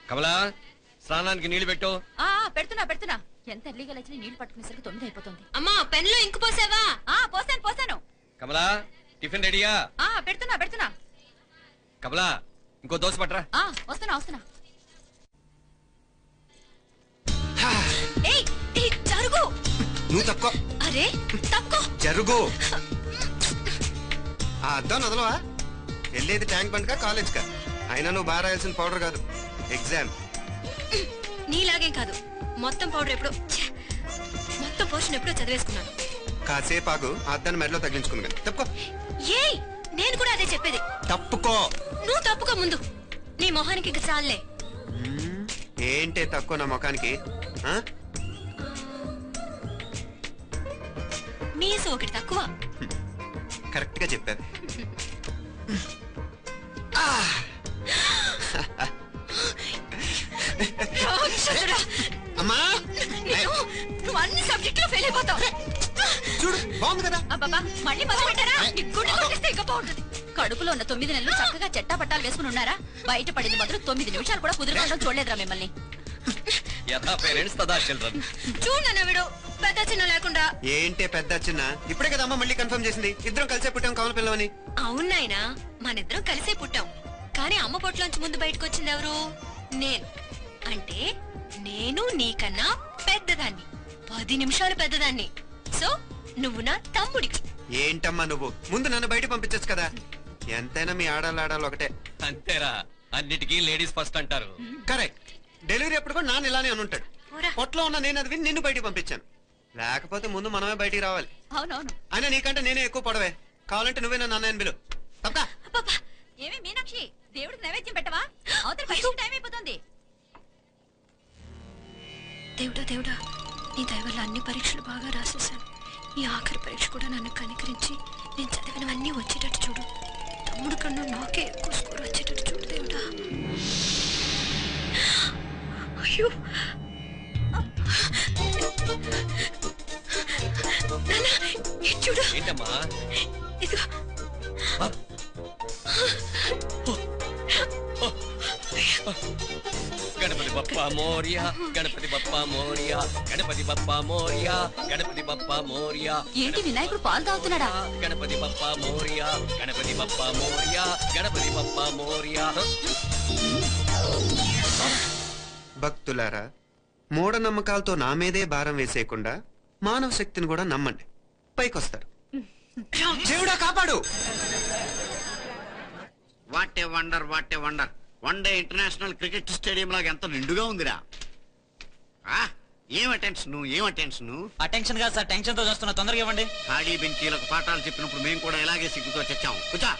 కమలా స్నానానికి నీళ్లు పెట్టు. పెడుతున్నా. ఎంత ఎర్లీగా లేచి నీళ్లు పట్టుకునేసరికి 9 అయిపోతుంది. అమ్మా పెన్లో ఇంకు పోసావా? పోసాను. కమలా టిఫిన్ రెడీయా? పెడుతున్నా. కమలా ఇంకో దోశ పట్రా. వస్తున్నా. జరుగు. నువ్వు తప్పుకో. అరే తప్పుకో. జరుగు. అద్దం వదలవా? వెళ్ళేది ట్యాంక్ బండ్ కా కాలేజ్ కా? అయినా నువ్వు బాగా రాయాల్సిన పౌడర్ కాదు, ఎగ్జామ్. నీలాగే కాదు, మొత్తం పౌడర్ ఎప్పుడో, మొత్తం పోర్షన్ ఎప్పుడో చదివేసుకున్నాను. కాసేపు ఆగు, అద్దాన్ని మెడలో తగిలించుకుంది కానీ. తప్పుకో. ఏయ్ నేను కూడా అదే చెప్పేది. తప్పుకో. నువ్వు తప్పుకో ముందు. నీ మొహానికి ఇక చాలే. ఏంటే తక్కువ నా ముఖానికి? మీసు ఒకటి తక్కువ. కరెక్ట్ గా చెప్పారు. అమ్మా నువ్వు అన్ని సబ్జెక్టులో ఫెయిల్ అయిపోతావు. చూడు బాగుంది కదా. మళ్ళీ మొదలు పెట్టారా? ఇంకా బాగుంటుంది. కడుపులో ఉన్న 9 నెలలు చక్కగా చెట్టా పట్టాలు వేసుకుని ఉన్నారా? బయట పడింది మాత్రం 9 నిమిషాలు కూడా కుదురుకోవడం చూడలేదురా మిమ్మల్ని. చూడన్నా పెద్ద చిన్న లేకుండా. ఏంటే పెద్ద చిన్న? ఇప్పుడే కదా అమ్మ మళ్ళీ కన్ఫర్మ్ చేసింది, ఇద్దరం కలిసే పుట్టాం కమల పిల్లవని. అవునాయనా, మనిద్దరం కలిసే పుట్టాం. కానీ అమ్మ పొట్లోంచి ముందు బయటకు వచ్చింది ఎవరు? నేను. అంటే నేను నీకన్నా పెద్దదాన్ని, 10 నిమిషాలు పెద్దదాన్ని. సో నువ్వు నా తమ్ముడికి. ఏంటమ్మా నువ్వు? ముందు నన్ను బయట పంపించచ్చు కదా. ఎంతైనా మీ ఆడాలి ఒకటే. అంతేరా, అన్నిటికీ లేడీస్ ఫస్ట్ అంటారు. కరెక్ట్. డెలివరీ అప్పుడు కూడా నాన్న ఇలానే ఉంటాడు. పొట్లో ఉన్న నేను అది విని నిన్ను బయటికి పంపించాను. లేకపోతే ముందు మనమే బయటికి రావాలి. అయినా నీకంటే నేనే ఎక్కువ పొడవే. కావాలంటే నువ్వే నా నాన్న బిలు. ఏమి మీనాక్షి, దేవుడికి నైవేద్యం పెట్టవా? అవతల టైం అయిపోతుంది. దేవుడా, నీ దయ వల్ల అన్ని పరీక్షలు బాగా రాసేసాను. ఈ ఆఖరి పరీక్ష కూడా నన్ను కనికరించి నేను చదివినవన్నీ వచ్చేటట్టు చూడు. తమ్ముడు కన్నా నాకే ఎక్కువ స్కోర్ వచ్చేటట్టు చూడు దేవుడా. అయ్యో చూడు. ఏంటమ్మా? ఇదిగో. గణపతి బప్పా మోరియా, గణపతి బప్పా మోరియా, గణపతి బప్పా మోరియా, గణపతి బప్పా మోరియా. ఏంటి వినాయకుడు పాలు తాగుతున్నాడా? గణపతి బప్పా మోరియా, గణపతి బప్పా మోరియా, గణపతి బప్పా మోరియా. భక్తులారా, మూఢనమ్మకాలతో నా మీదే భారం వేసేయకుండా మానవ శక్తిని కూడా నమ్మండి, పైకొస్తారు. దేవుడా కాపాడు. What a wonder, what a wonder. One day international cricket stadium లాగా ఎంత నిండుగా ఉందిరా. ఏం అటెన్షన్? అటెన్షన్ కాదు సార్, టెన్షన్ తో చూస్తున్నా. తొందరగా ఇవ్వండి. ఖాళీ బెంచీలకు పాఠాలు చెప్పినప్పుడు మేము కూడా ఇలాగే సిగ్గుతో చచ్చాం. కూర్చో.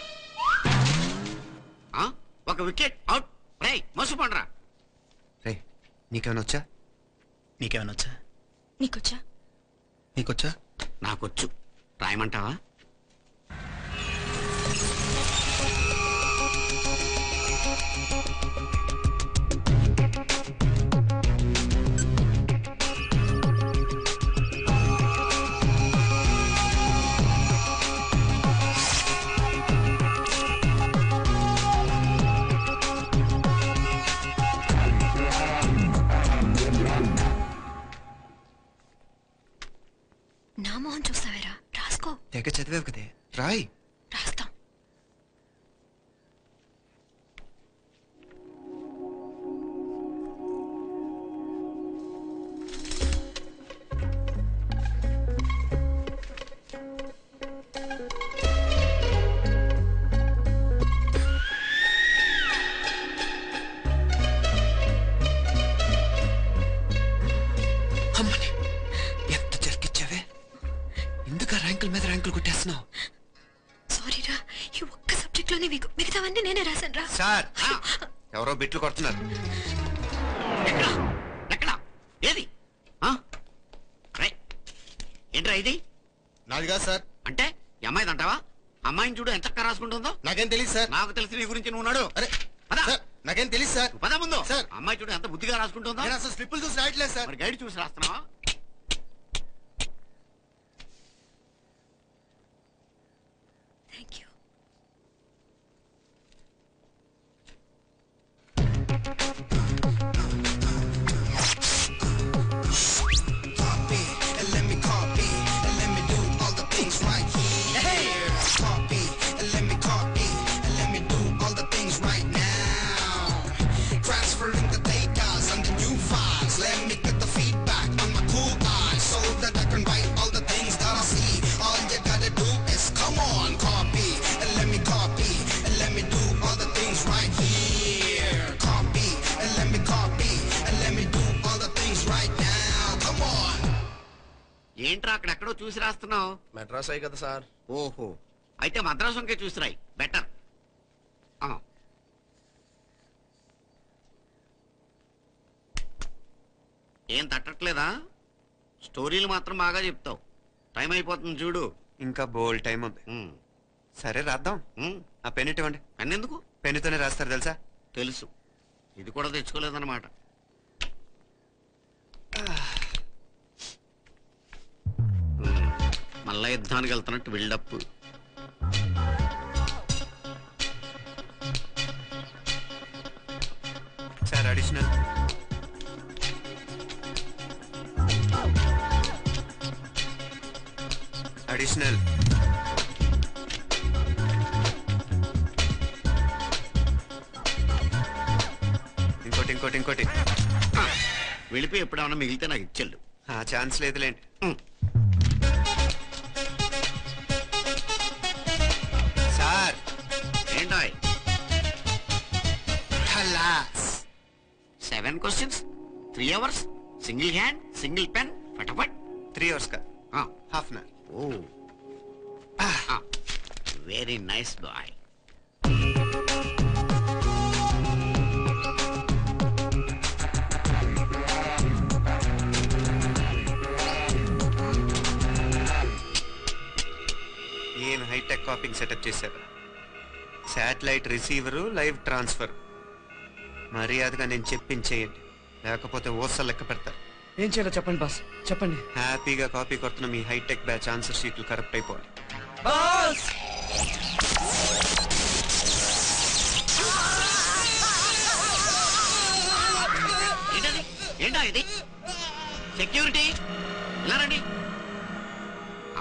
ఒక వికెట్ అవుట్. రేయ్ మసు పండ్రా. రేయ్ నీకేమైనా వచ్చా? నీకేమైనా వచ్చా? నీకొచ్చా? నీకొచ్చా? నాకొచ్చు. రాయమంటావా? నా మోహన్ చూస్తావేరా? రాసుకో. తెగ చదివావు కదే, రాయ్. రాస్తాం. అమ్మని ఎంత జరికిచ్చావే? ఎందుకు ర్యాంకుల మీద ర్యాంకులు కొట్టేస్తున్నావు? సారీరా, ఈ ఒక్క సబ్జెక్ట్ లోనే మిగతావన్నీ నేనే రాశాను రా. సార్ ఎవరో బిట్లు కొడుతున్నారు. ఏది ఏంట్రా ఇది? నాది కాదు సార్. అంటే ఈ అమ్మాయిది అంటావా? అమ్మాయిని చూడు ఎంత రాసుకుంటుందో. నాకేం తెలియదు సార్. నాకు తెలిసి నీ గురించి నువ్వు నాడు. అరే నాకేం తెలియదు సార్. పద ముందు. సార్ అమ్మాయి చూడు ఎంత బుద్ధిగా రాసుకుంటుందో. నేను అసలు స్లిప్పులు చూసి రాయట్లేదు సార్. మరి గైడ్ చూసి రాస్తున్నావా? Thank you. ఏంట్రా అక్కడెక్కడో చూసి రాస్తున్నావు? మెడ్రాస్ అయ్యి కదా సార్. ఓహో, అయితే మద్రాసు వంకే చూసి రాయి, బెటర్. ఏం తట్టట్లేదా? స్టోరీలు మాత్రం బాగా చెప్తావు. టైం అయిపోతుంది చూడు. ఇంకా బోల్ టైం ఉంది. సరే రాద్దాం. ఆ పెన్ ఇవ్వండి. పెన్ ఎందుకు? పెన్నుతోనే రాస్తారు తెలుసా? తెలుసు. ఇది కూడా తెచ్చుకోలేదన్నమాట. మళ్ళా యుద్ధానికి వెళ్తున్నట్టు బిల్డప్. Sir additional. అడిషనల్. ఇంకోటి ఇంకోటి ఇంకోటి. వెళ్ళిపోయి ఎప్పుడేమన్నా మిగిలితే నాకు ఇచ్చెళ్ళు. ఆ ఛాన్స్ లేదులేండి. సార్ ఏంటాయ్? 7 questions, 3 hours, single hand, single pen, ఫటాఫట్. 3 hours का half an hour. Very nice boy. ఏం హైటెక్ కాపింగ్ సెటప్ చేశారు. Satellite receiver, live transfer. మర్యాదగా నేను చెప్పించేయండి, లేకపోతే ఓసలు లెక్క పెడతారు. ఏం చేయాలో చెప్పండి బాస్, చెప్పండి. హ్యాపీగా కాపీ కొడుతున్న మీ హైటెక్ బ్యాచ్ ఆన్సర్ షీట్లు కరెక్ట్ అయిపోవాలి. బాస్ ఏంటా ఇది? సెక్యూరిటీ ఇలా రండి.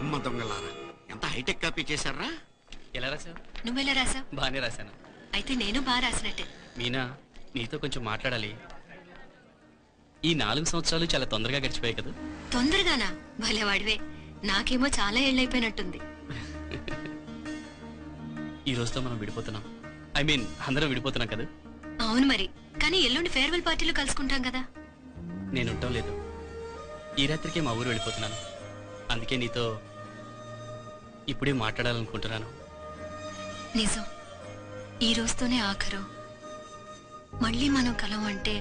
అమ్మ దొంగలారా, ఎంత హైటెక్ కాపీ చేశారా? ఎలా రాసావు? నువ్వెలా రాసావు? బానే రాశాను. అయితే నేను బాగా రాసినట్టే. మీనా, నీతో కొంచెం మాట్లాడాలి. ఈ 4 సంవత్సరాలు చాలా తొందరగా గడిచిపోయాయి కదా. తొందరగానా? భలేవాడివే. నాకేమో చాలా ఏళ్ళైపోయినట్టుంది. ఈ రోజుతో మనం విడిపోతున్నాం. ఐ మీన్ అందరం విడిపోతున్నాం కదా. అవును మరి, కానీ ఎల్లుండి ఫేర్వెల్ పార్టీలో కలుసుకుంటాం కదా. నేను ఉండటం లేదు. ఈ రాత్రికే మా ఊరు వెళ్ళిపోతున్నాను. అందుకే నీతో ఇప్పుడే మాట్లాడాలనుకుంటున్నాను. నిజం, ఈ రోజుతోనే ఆఖరు. మళ్ళీ మనం కలం అంటే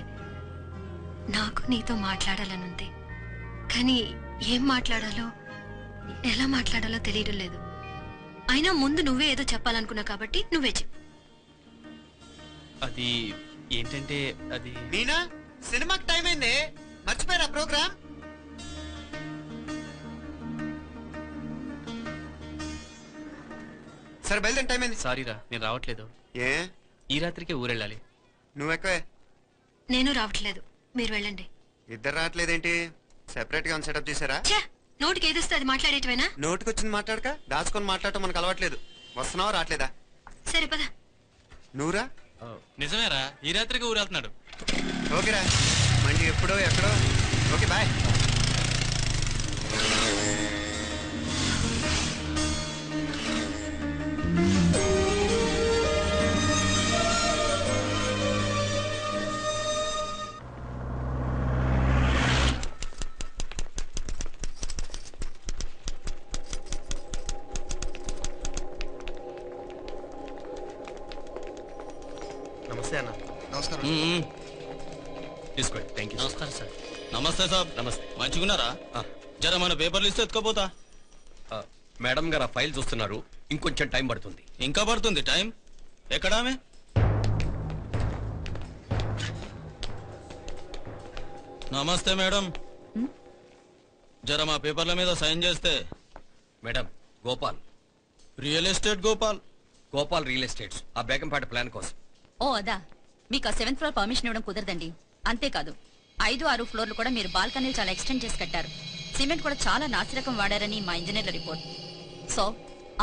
నాకు నీతో మాట్లాడాలనుంది. కానీ ఏం మాట్లాడాలో, ఎలా మాట్లాడాలో తెలియడం లేదు. అయినా ముందు నువ్వే ఏదో చెప్పాలనుకున్నా కాబట్టి నువ్వే చెప్పు. అది ఏంటంటే అది మీనా, సినిమాకి టైం అయింది, మర్చిపోయారా ప్రోగ్రామ్? సరే బయలుదేరి, టైం అయింది. సారీరా, నేను రావట్లేదు. ఏ? ఈ రాత్రికే ఊరెళ్ళాలి. నువ్వెక్కవే. నేను రావట్లేదు, మీరు వెళ్ళండి. ఇద్దరు రావట్లేదేంటి? సెపరేట్ గా సెటప్ చేశారా? నోటికి ఏదొస్తే అది మాట్లాడేటివేనా? నోటికి వచ్చింది మాట్లాడక దాచుకొని మాట్లాడటం మనకు అలవాట్లేదు. వస్తున్నావా రావట్లేదా? సరే పద. నువ్వురా. నిజమేరా, ఈ రాత్రికి ఊరు వెళ్తున్నాడు. ఓకేరా, మంచి ఎప్పుడో ఎక్కడో. Okay bye. నమస్తే అన్న. నమస్కారం. తీసుకోండి. Thank you. నమస్కారం సార్. నమస్తే సాబ్. నమస్తే. మంచిగున్నారా? జర మన పేపర్లు ఇస్తే ఎత్తుకోపోతా. మేడం గారు ఆ ఫైల్ చూస్తున్నారు, ఇంకొంచెం టైం పడుతుంది. ఇంకా పడుతుంది టైం? ఎక్కడామే? నమస్తే మేడం, జర మా పేపర్ల మీద సైన్ చేస్తే. Madam, Gopal, real estate Gopal. Gopal real estates, ఆ బేగంపేట ప్లాన్ కోసం. ఓ అదా, మీకు ఆ 7th ఫ్లోర్ పర్మిషన్ ఇవ్వడం కుదరదండి. అంతేకాదు 5, 6 ఫ్లోర్లు కూడా మీరు బాల్కనీలు చాలా ఎక్స్టెండ్ చేసి కట్టారు. సిమెంట్ కూడా చాలా నాసిరకం వాడారని మా ఇంజనీర్ల రిపోర్ట్. సో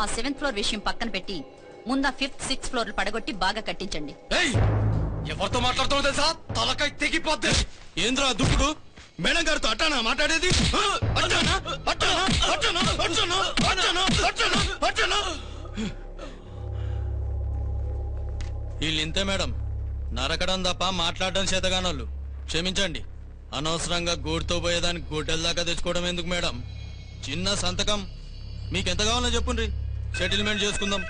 ఆ 7th ఫ్లోర్ విషయం పక్కన పెట్టి ముందు ఆ 5th, 6th ఫ్లోర్లు పడగొట్టి బాగా కట్టించండి. ఎవరితో మాట్లాడుతున్నావు తెలుసా? తలకాయ తెగిపోద్ది. ఏంద్రా దుప్పుడు? మేడం గారితో అట్టానా మాట్లాడేది? అట్టానా? అట్టానా? అట్టానా? అట్టానా? అట్టానా? అట్టానా? అట్టానా? వీళ్ళు ఇంతే మేడం, నరకడం తప్ప మాట్లాడడం చేతగానోళ్ళు. క్షమించండి, అనవసరంగా గూడుతో పోయేదానికి గూటెల దాకా తెచ్చుకోవడం ఎందుకు మేడం? చిన్న సంతకం మీకు ఎంత కావాలో చెప్పుండ్రి, సెటిల్మెంట్ చేసుకుందాం.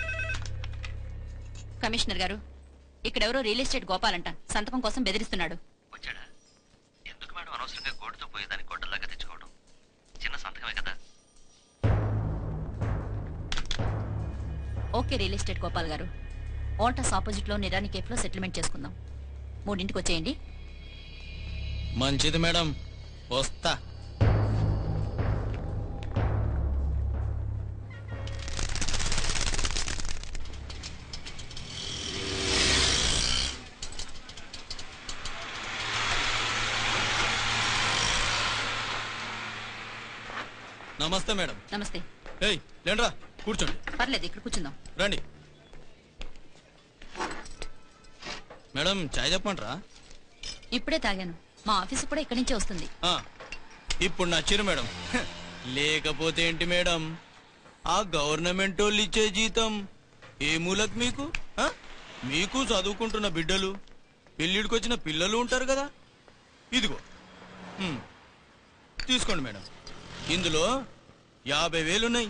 కమిషనర్ గారు, ఇక్కడెవరో రియల్ ఎస్టేట్ గోపాలంట సంతకం కోసం బెదిరిస్తున్నాడు. వచ్చాడా? ఎందుకు మేడం అనవసరంగా గోటుతో పోయేదాన్ని గొడ్డల్లాగా తెచ్చుకోవడం? చిన్న సంతకమే కదా. ఓకే రియల్ ఎస్టేట్ గోపాల్ గారు, ఓల్టాస్ ఆపోజిట్ లో నిరాని కేఫ్ లో సెటిల్మెంట్ చేసుకుందాం. 3ంటికి వచ్చేయండి. మంచిది మేడం, వస్తా. నమస్తే మేడం. నమస్తే. ఏయ్ లేండ్రా, కూర్చోండి. పర్లేదు, ఇక్కడ కూర్చుందాం. రండి మేడం, చాయ్ చెప్పమంటారా? ఇప్పుడే తాగాను. మా ఆఫీసు కూడా ఇక్కడి నుంచే వస్తుంది. ఇప్పుడు నచ్చిరు మేడం. లేకపోతే ఏంటి మేడం, ఆ గవర్నమెంట్ వాళ్ళు ఇచ్చే జీతం ఏ మూలకు మీకు? మీకు చదువుకుంటున్న బిడ్డలు, పెళ్ళిడికి వచ్చిన పిల్లలు ఉంటారు కదా. ఇదిగో తీసుకోండి మేడం, ఇందులో 50,000 ఉన్నాయి.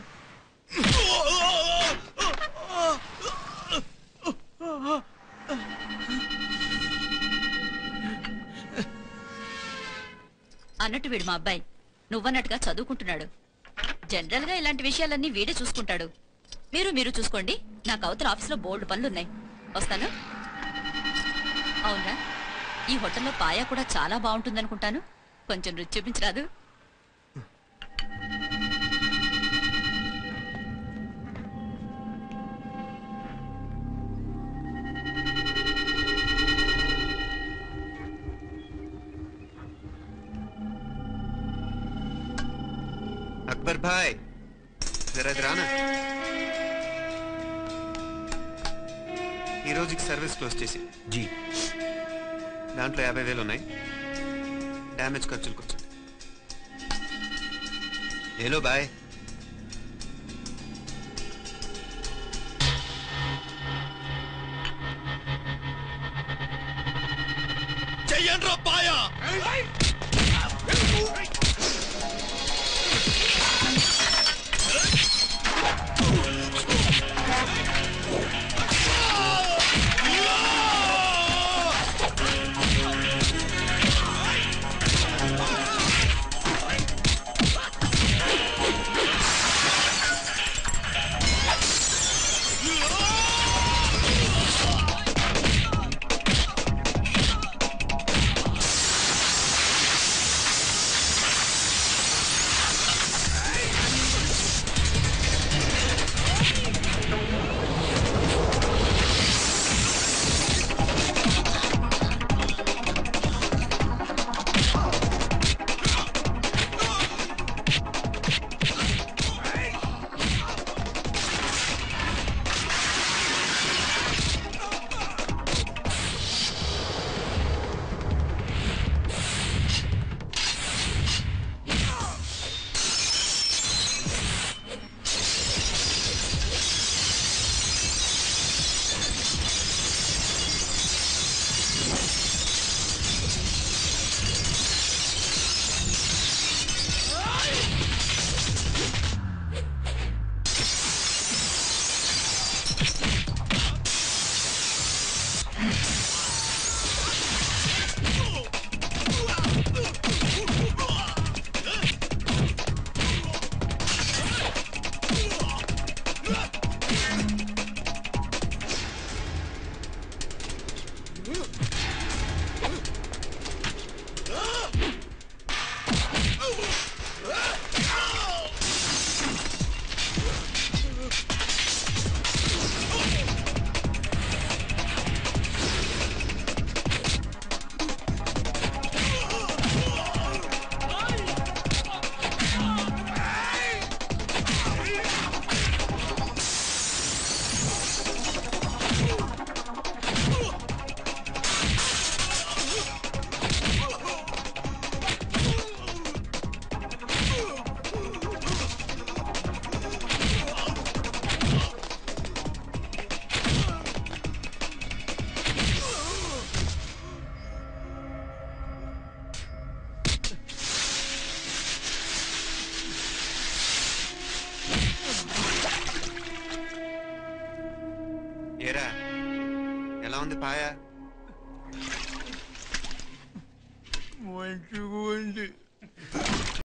అన్నట్టు వీడు మా అబ్బాయి నువ్వన్నట్టుగా చదువుకుంటున్నాడు. జనరల్ గా ఇలాంటి విషయాలన్నీ వీడే చూసుకుంటాడు. మీరు చూసుకోండి. నాకు అవతల ఆఫీస్లో బోల్డ్ పనులున్నాయి. వస్తాను. అవునా, ఈ హోటల్లో పాయా కూడా చాలా బాగుంటుందనుకుంటాను. కొంచెం రుచి చూపించరాదు? అక్బర్ భాయ్, జరా రానా. ఈ రోజుకి సర్వీస్ క్లోజ్ చేసి జీ. దాంట్లో 50,000 ఉన్నాయి. డ్యామేజ్ ఖర్చులకు వచ్చింది. ఏలో బాయ్. చెయ్యండ్రా పాయా. ఏరా ఎలా ఉంది పాయ? మంచిగా ఉంది.